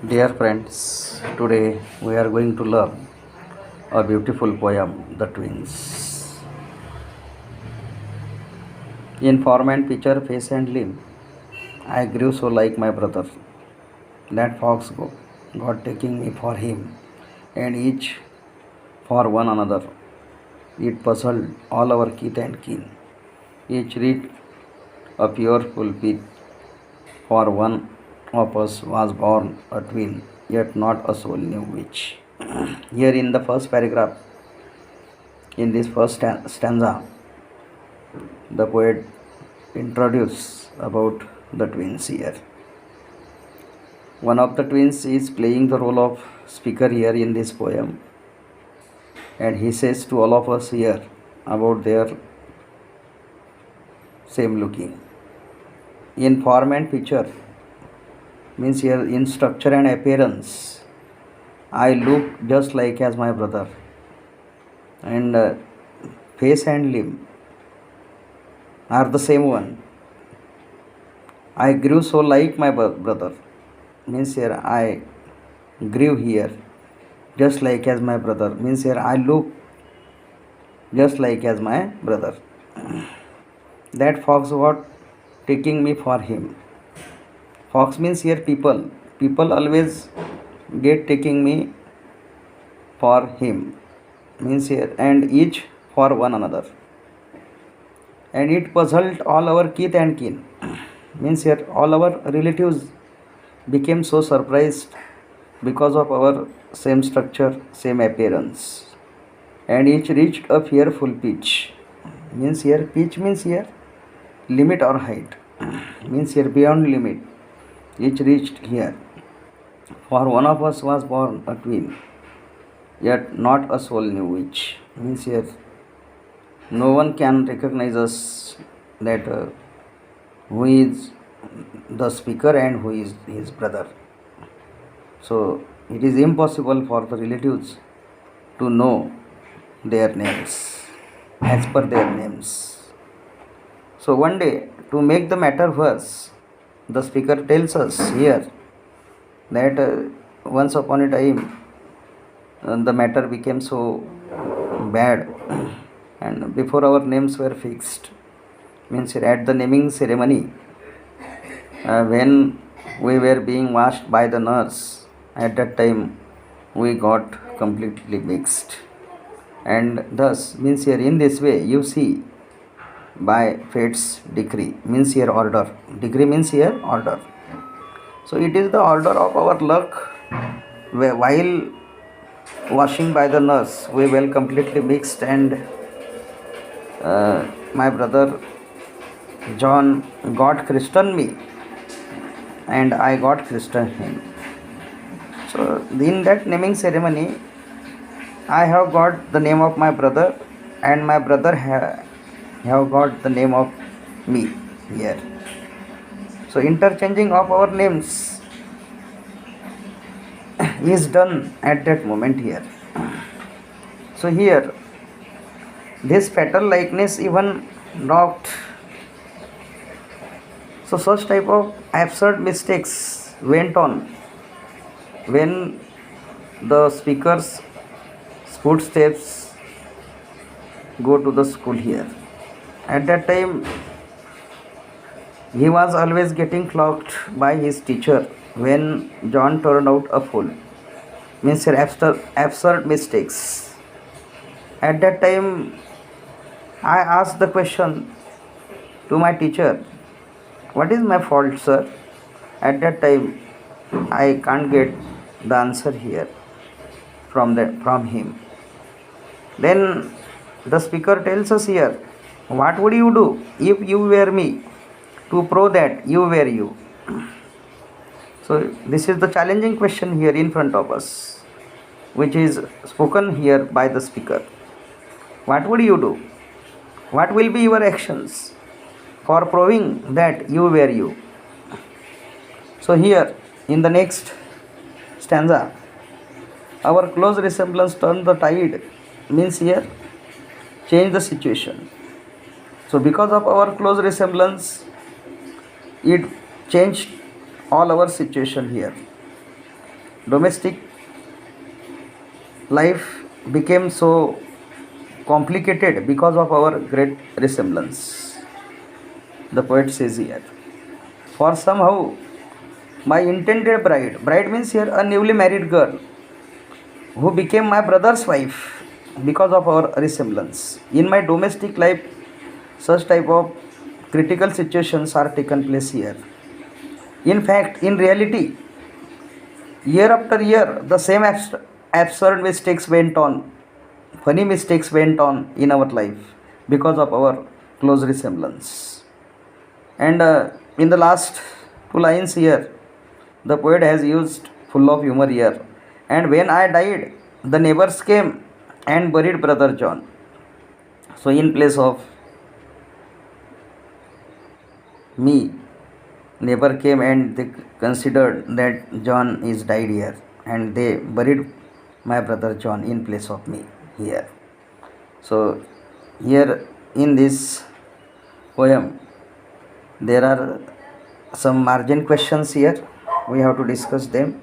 Dear friends, today we are going to learn a beautiful poem, The Twins. In form and feature, face and limb, I grew so like my brother. That fox God taking me for him, and each for one another. It puzzled all our kith and kin. Each reached a pure pulpit, for one of us was born a twin, yet not a soul knew which. Here in the first paragraph, in this first stanza, the poet introduces about the twins here. One of the twins is playing the role of speaker here in this poem, and he says to all of us here about their same looking. In form and feature, means here in structure and appearance, I look just like as my brother, and face and limb are the same one. I grew so like my brother, means here I grew here just like as my brother, means here I look just like as my brother. That fox was taking me for him. Fox means here people. People always get taking me for him, means here, and each for one another. And it puzzled all our kith and kin, means here all our relatives became so surprised because of our same structure, same appearance, and each reached a fearful pitch, means here pitch means here limit or height, means here beyond limit. Each reached here, for one of us was born a twin, yet not a soul knew which, means here no one can recognize us that who is the speaker and who is his brother. So it is impossible for the relatives to know their names as per their names. So one day, to make the matter worse, the speaker tells us here that once upon a time the matter became so bad, and before our names were fixed, means at the naming ceremony, when we were being washed by the nurse, at that time we got completely mixed, and thus means here in this way you see, by fate's decree, means here order, decree means here order. So it is the order of our luck, where while washing by the nurse we were completely mixed, and my brother John got christened me and I got christened him. So in that naming ceremony I have got the name of my brother, and my brother have got the name of me here. So interchanging of our names is done at that moment here. So here this fatal likeness even knocked. So such type of absurd mistakes went on when the speaker's footsteps go to the school here. At that time he was always getting flogged by his teacher when John turned out a fool, means absurd mistakes. At that time I asked the question to my teacher, what is my fault, sir? At that time I can't get the answer here from him. Then the speaker tells us here, what would you do if you were me, to prove that you were you? So this is the challenging question here in front of us, which is spoken here by the speaker. What would you do? What will be your actions for proving that you were you? So here in the next stanza, our close resemblance turned the tide, means here change the situation. So because of our close resemblance, it changed all our situation here. domestic life became so complicated because of our great resemblance. The poet says here, for somehow my intended bride means here a newly married girl who became my brother's wife because of our resemblance. In my domestic life, such type of critical situations are taken place here. In fact, in reality, year after year, the same absurd mistakes went on, funny mistakes went on in our life because of our close resemblance. And in the last two lines here, the poet has used full of humor here. And when I died, the neighbors came and buried brother John. So, in place of me, neighbor came and they considered that John is died here, and they buried my brother John in place of me here. So, here in this poem, there are some margin questions here. We have to discuss them.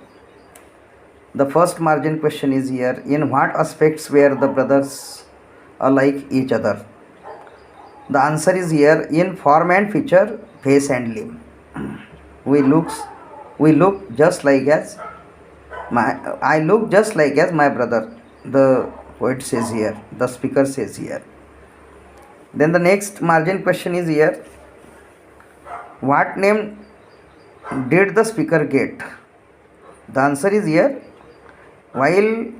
The first margin question is here, in what aspects were the brothers alike each other? The answer is here, in form and feature, face and limb. We looks we look just like as my I look just like as my brother. The poet says here, the speaker says here. Then the next margin question is here, what name did the speaker get? The answer is here, while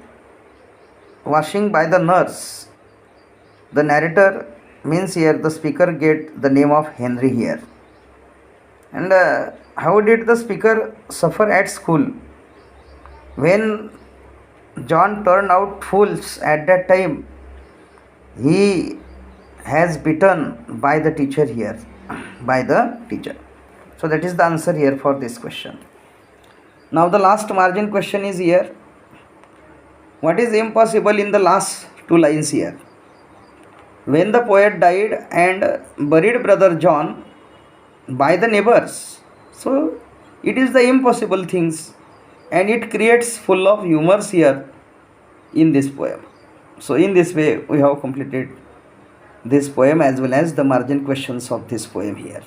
washing by the nurse, the narrator means here the speaker get the name of Henry here. And how did the speaker suffer at school? When John turned out fools at that time, he has beaten by the teacher here, by the teacher. So that is the answer here for this question. Now the last margin question is here, what is impossible in the last two lines here? When the poet died and buried brother John by the neighbors, so it is the impossible things, and it creates full of humors here in this poem. So in this way we have completed this poem as well as the margin questions of this poem here.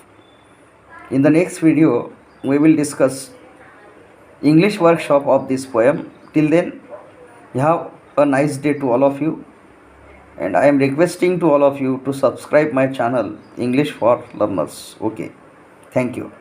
In the next video we will discuss English workshop of this poem. Till then, you have a nice day to all of you, and I am requesting to all of you to subscribe my channel English for Learners. Okay, thank you.